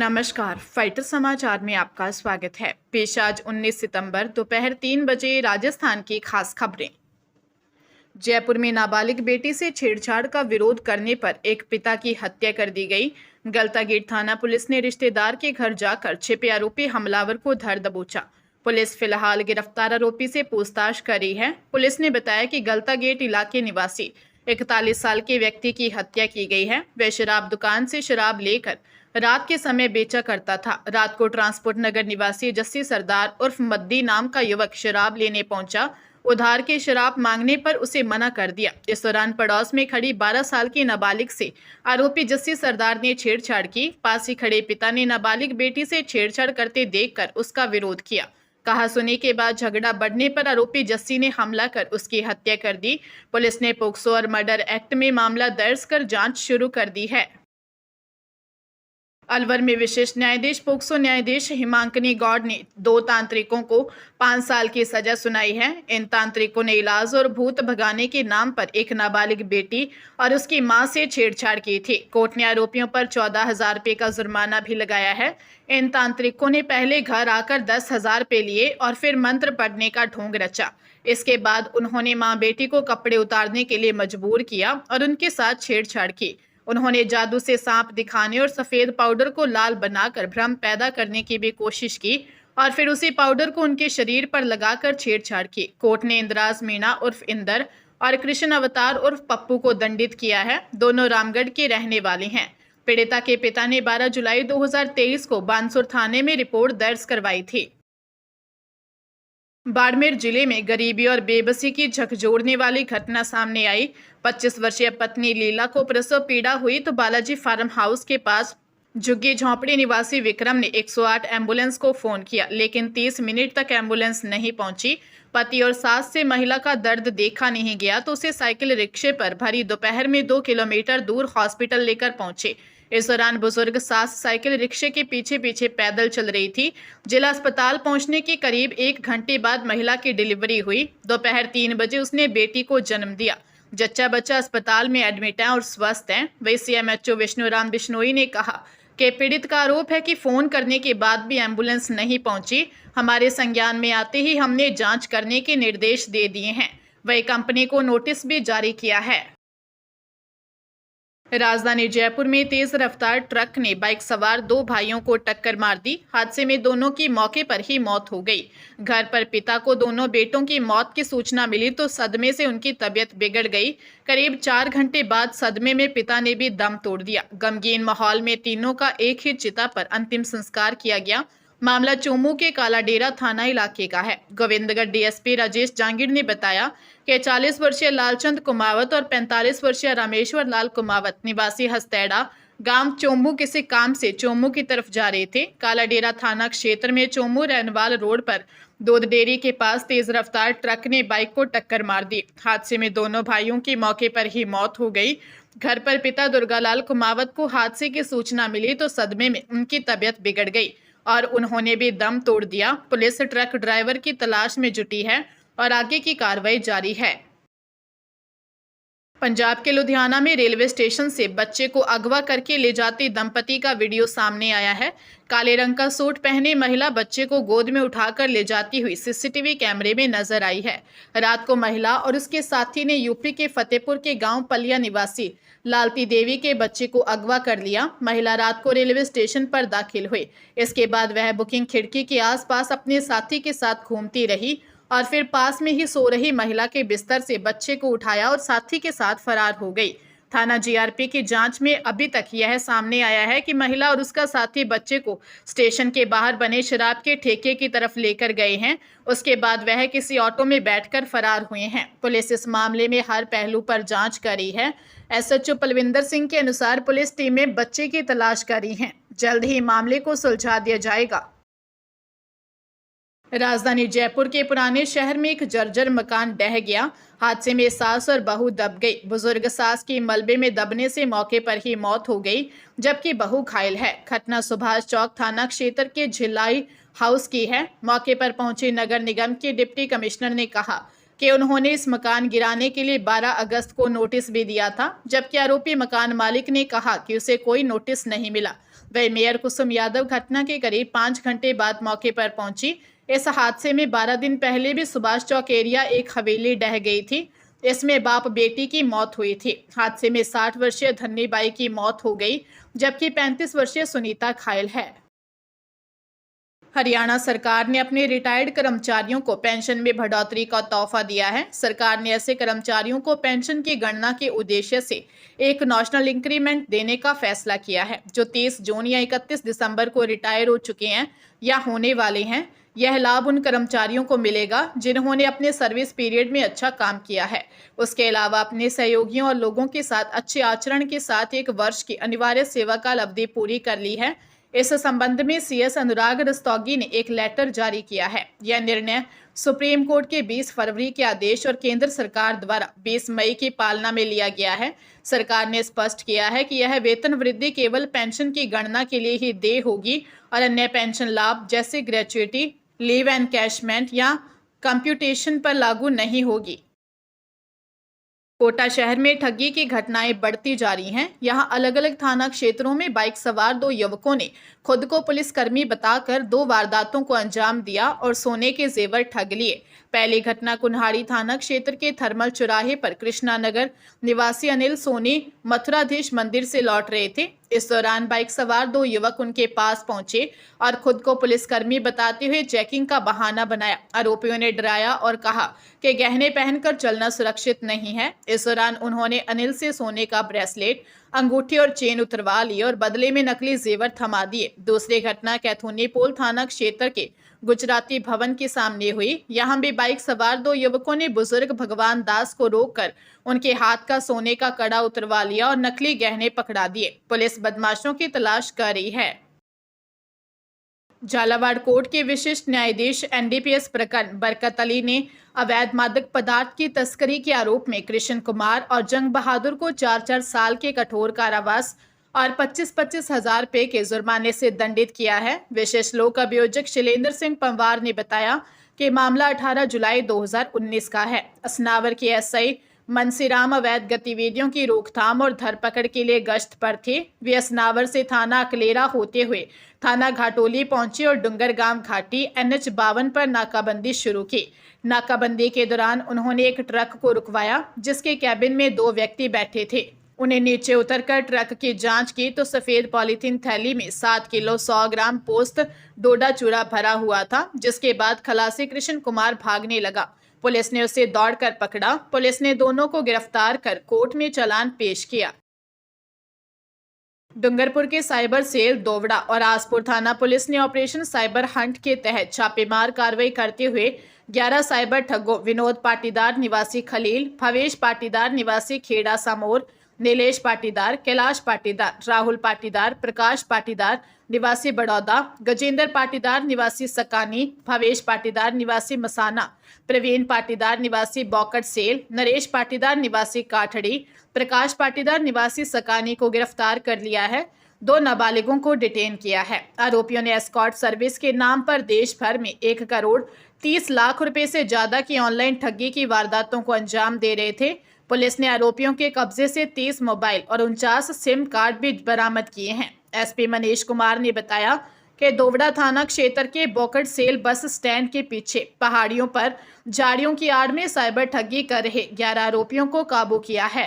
नमस्कार, फाइटर समाचार में आपका स्वागत है। पेश आज 19 सितंबर दोपहर 3 बजे राजस्थान की खास खबरें। जयपुर में नाबालिग बेटी से छेड़छाड़ का विरोध करने पर एक पिता की हत्या कर दी गई। गलतागेट थाना पुलिस ने रिश्तेदार के घर जाकर छिपे आरोपी हमलावर को धर दबोचा। पुलिस फिलहाल गिरफ्तार आरोपी से पूछताछ कर रही है। पुलिस ने बताया कि गलतागेट इलाके निवासी 41 साल के व्यक्ति की हत्या की गई है। वह शराब दुकान से शराब लेकर रात के समय बेचा करता था। रात को ट्रांसपोर्ट नगर निवासी जस्सी सरदार उर्फ मद्दी नाम का युवक शराब लेने पहुंचा। उधार के शराब मांगने पर उसे मना कर दिया। इस दौरान पड़ोस में खड़ी 12 साल की नाबालिग से आरोपी जस्सी सरदार ने छेड़छाड़ की। पास ही खड़े पिता ने नाबालिग बेटी से छेड़छाड़ करते देखकर उसका विरोध किया। कहा सुनी के बाद झगड़ा बढ़ने पर आरोपी जस्सी ने हमला कर उसकी हत्या कर दी। पुलिस ने पोक्सो और मर्डर एक्ट में मामला दर्ज कर जांच शुरू कर दी है। अलवर में विशेष न्यायाधीश पोक्सो न्यायाधीश हिमांकनी गौड़ ने 2 तांत्रिकों को 5 साल की सजा सुनाई है। इन तांत्रिकों ने इलाज और भूत भगाने के नाम पर एक नाबालिग बेटी और उसकी मां से छेड़छाड़ की थी। कोर्ट ने आरोपियों पर 14,000 रुपये का जुर्माना भी लगाया है। इन तांत्रिकों ने पहले घर आकर 10,000 रुपये लिए और फिर मंत्र पढ़ने का ढोंग रचा। इसके बाद उन्होंने मां बेटी को कपड़े उतारने के लिए मजबूर किया और उनके साथ छेड़छाड़ की। उन्होंने जादू से सांप दिखाने और सफेद पाउडर को लाल बनाकर भ्रम पैदा करने की भी कोशिश की और फिर उसी पाउडर को उनके शरीर पर लगाकर छेड़छाड़ की। कोर्ट ने इंद्राज मीणा उर्फ इंदर और कृष्ण अवतार उर्फ पप्पू को दंडित किया है। दोनों रामगढ़ के रहने वाले हैं। पीड़िता के पिता ने 12 जुलाई 2023 को बानसूर थाने में रिपोर्ट दर्ज करवाई थी। बाड़मेर जिले में गरीबी और बेबसी की झकझोरने वाली घटना सामने आई। 25 वर्षीय पत्नी लीला को प्रसव पीड़ा हुई तो बालाजी फार्म हाउस के पास झुग्गी झोंपड़ी निवासी विक्रम ने 108 एम्बुलेंस को फोन किया, लेकिन 30 मिनट तक एम्बुलेंस नहीं पहुंची। पति और सास से महिला का दर्द देखा नहीं गया तो उसे साइकिल रिक्शे पर भरी दोपहर में 2 किलोमीटर दूर हॉस्पिटल लेकर पहुंचे। इस दौरान बुजुर्ग सास साइकिल रिक्शे के पीछे पीछे पैदल चल रही थी। जिला अस्पताल पहुंचने के करीब 1 घंटे बाद महिला की डिलीवरी हुई। दोपहर 3 बजे उसने बेटी को जन्म दिया। जच्चा बच्चा अस्पताल में एडमिट है और स्वस्थ है। वही सीएमएचओ विष्णुराम बिश्नोई ने कहा कि पीड़ित का आरोप है कि फोन करने के बाद भी एम्बुलेंस नहीं पहुंची। हमारे संज्ञान में आते ही हमने जांच करने के निर्देश दे दिए हैं। वही कंपनी को नोटिस भी जारी किया है। राजधानी जयपुर में तेज रफ्तार ट्रक ने बाइक सवार 2 भाइयों को टक्कर मार दी। हादसे में दोनों की मौके पर ही मौत हो गई। घर पर पिता को दोनों बेटों की मौत की सूचना मिली तो सदमे से उनकी तबीयत बिगड़ गई। करीब 4 घंटे बाद सदमे में पिता ने भी दम तोड़ दिया। गमगीन माहौल में तीनों का एक ही चिता पर अंतिम संस्कार किया गया। मामला चोमू के कालाडेरा थाना इलाके का है। गोविंदगढ़ डीएसपी राजेश जांगिड़ ने बताया कि 40 वर्षीय लालचंद कुमावत और 45 वर्षीय रामेश्वर लाल कुमावत निवासी हस्तैड़ा गांव चोमू किसी काम से चोमू की तरफ जा रहे थे। कालाडेरा थाना क्षेत्र में चोमू रैनवाल रोड पर दूध डेयरी के पास तेज रफ्तार ट्रक ने बाइक को टक्कर मार दी। हादसे में दोनों भाइयों की मौके पर ही मौत हो गई। घर पर पिता दुर्गालाल कुमावत को हादसे की सूचना मिली तो सदमे में उनकी तबीयत बिगड़ गई और उन्होंने भी दम तोड़ दिया। पुलिस ट्रक ड्राइवर की तलाश में जुटी है और आगे की कार्रवाई जारी है। पंजाब के लुधियाना में रेलवे स्टेशन से बच्चे को अगवा करके ले जाते दंपति का वीडियो सामने आया है। काले रंग का सूट पहने महिला बच्चे को गोद में उठाकर ले जाती हुई सीसीटीवी कैमरे में नजर आई है। रात को महिला और उसके साथी ने यूपी के फतेहपुर के गांव पलिया निवासी लालती देवी के बच्चे को अगवा कर लिया। महिला रात को रेलवे स्टेशन पर दाखिल हुई। इसके बाद वह बुकिंग खिड़की के आसपास अपने साथी के साथ घूमती रही और फिर पास में ही सो रही महिला के बिस्तर से बच्चे को उठाया और साथी के साथ फरार हो गई। थाना जीआरपी की जांच में अभी तक यह सामने आया है कि महिला और उसका साथी बच्चे को स्टेशन के बाहर बने शराब के ठेके की तरफ लेकर गए हैं। उसके बाद वह किसी ऑटो में बैठकर फरार हुए हैं। पुलिस इस मामले में हर पहलू पर जांच कर रही है। एसएचओ पलविंदर सिंह के अनुसार पुलिस टीमें बच्चे की तलाश कर रही हैं। जल्द ही मामले को सुलझा दिया जाएगा। राजधानी जयपुर के पुराने शहर में एक जर्जर मकान ढह गया। हादसे में सास और बहू दब गई। बुजुर्ग सास की मलबे में दबने से मौके पर ही मौत हो गई, जबकि बहू घायल है। घटना सुभाष चौक थाना क्षेत्र के झिलाई हाउस की है। मौके पर पहुंचे नगर निगम के डिप्टी कमिश्नर ने कहा कि उन्होंने इस मकान गिराने के लिए 12 अगस्त को नोटिस भी दिया था, जबकि आरोपी मकान मालिक ने कहा कि उसे कोई नोटिस नहीं मिला। वही मेयर कुसुम यादव घटना के करीब 5 घंटे बाद मौके पर पहुंची। इस हादसे में 12 दिन पहले भी सुभाष चौक एरिया एक हवेली ढह गई थी। इसमें बाप बेटी की मौत हुई थी। हादसे में 60 वर्षीय धन्नीबाई की मौत हो गई, जबकि 35 वर्षीय सुनीता घायल है। हरियाणा सरकार ने अपने रिटायर्ड कर्मचारियों को पेंशन में बढ़ोतरी का तोहफा दिया है। सरकार ने ऐसे कर्मचारियों को पेंशन की गणना के उद्देश्य से एक नेशनल इंक्रीमेंट देने का फैसला किया है, जो 30 जून या 31 दिसंबर को रिटायर हो चुके हैं या होने वाले हैं। यह लाभ उन कर्मचारियों को मिलेगा जिन्होंने अपने सर्विस पीरियड में अच्छा काम किया है। उसके अलावा अपने सहयोगियों और लोगों के साथ अच्छे आचरण के साथ 1 वर्ष की अनिवार्य सेवा काल अवधि पूरी कर ली है। इस संबंध में सीएस अनुराग रस्तोगी ने एक लेटर जारी किया है। यह निर्णय सुप्रीम कोर्ट के 20 फरवरी के आदेश और केंद्र सरकार द्वारा 20 मई की पालना में लिया गया है। सरकार ने स्पष्ट किया है कि यह वेतन वृद्धि केवल पेंशन की गणना के लिए ही देय होगी और अन्य पेंशन लाभ जैसे ग्रेच्युटी, लीव एनकैशमेंट या कंप्यूटेशन पर लागू नहीं होगी। कोटा शहर में ठगी की घटनाएं बढ़ती जा रही हैं। यहां अलग अलग थाना क्षेत्रों में बाइक सवार 2 युवकों ने खुद को पुलिसकर्मी बताकर 2 वारदातों को अंजाम दिया और सोने के जेवर ठग लिए। पहली घटना कुन्हाड़ी थाना क्षेत्र के थर्मल चौराहे पर कृष्णा नगर निवासी अनिल सोनी मथुराधीश मंदिर से लौट रहे थे। इस दौरान बाइक सवार 2 युवक उनके पास पहुंचे और खुद को पुलिसकर्मी बताते हुए चेकिंग का बहाना बनाया। आरोपियों ने डराया और कहा कि गहने पहनकर चलना सुरक्षित नहीं है। इस दौरान उन्होंने अनिल से सोने का ब्रेसलेट, अंगूठी और चेन उतरवा ली और बदले में नकली जेवर थमा दिए। दूसरी घटना कैथुनी पोल थाना क्षेत्र के गुजराती भवन के सामने हुई। यहां भी बाइक सवार 2 युवकों ने बुजुर्ग भगवान दास को रोककर उनके हाथ का सोने का कड़ा उतरवा लिया और नकली गहने पकड़ा दिए। पुलिस बदमाशों की तलाश कर रही है। झालावाड़ कोर्ट के विशिष्ट न्यायाधीश एनडीपीएस प्रकरण बरकत अली ने अवैध मादक पदार्थ की तस्करी के आरोप में कृष्ण कुमार और जंग बहादुर को 4-4 साल के कठोर कारावास और 25-25 हजार रुपए के जुर्माने से दंडित किया है। विशेष लोक अभियोजक शैलेंद्र सिंह पंवार ने बताया कि मामला 18 जुलाई 2019 का है। असनावर के एसआई मनसीराम अवैध गतिविधियों की रोकथाम और धरपकड़ के लिए गश्त पर थे। वे असनावर से थाना अकलेरा होते हुए थाना घाटोली पहुंचे और डुंगरगांव घाटी NH 52 पर नाकाबंदी शुरू की। नाकाबंदी के दौरान उन्होंने एक ट्रक को रुकवाया जिसके कैबिन में 2 व्यक्ति बैठे थे। उन्हें नीचे उतरकर ट्रक की जांच की तो सफेद पॉलीथीन थैली में 7 किलो 100 ग्राम पोस्त डोडा चूरा भरा हुआ था, जिसके बाद खलासी कृष्ण कुमार भागने लगा। पुलिस ने उसे दौड़कर पकड़ा। पुलिस ने दोनों को गिरफ्तार कर कोर्ट में चालान पेश किया। डूंगरपुर के साइबर सेल दोवड़ा और आसपुर थाना पुलिस ने ऑपरेशन साइबर हंट के तहत छापेमार कार्रवाई करते हुए 11 साइबर ठगों विनोद पाटीदार निवासी खलील, भवेश पाटीदार निवासी खेड़ा सामोर, नीलेश पाटीदार, कैलाश पाटीदार, राहुल पाटीदार, प्रकाश पाटीदार निवासी बड़ौदा, गजेंद्र पाटीदार निवासी सकानी, भवेश पाटीदार निवासी मसाना, प्रवीण पाटीदार निवासी बौकट सेल, नरेश पाटीदार निवासी काठड़ी, प्रकाश पाटीदार निवासी सकानी को गिरफ्तार कर लिया है। 2 नाबालिगों को डिटेन किया है। आरोपियों ने एस्कॉर्ट सर्विस के नाम पर देश भर में 1 करोड़ 30 लाख रुपए से ज्यादा की ऑनलाइन ठगी की वारदातों को अंजाम दे रहे थे। पुलिस ने आरोपियों के कब्जे से 30 मोबाइल और 49 सिम कार्ड भी बरामद किए हैं। एसपी मनीष कुमार ने बताया कि दोवड़ा थाना क्षेत्र के बोकट सेल बस स्टैंड के पीछे पहाड़ियों पर झाड़ियों की आड़ में साइबर ठगी कर रहे 11 आरोपियों को काबू किया है।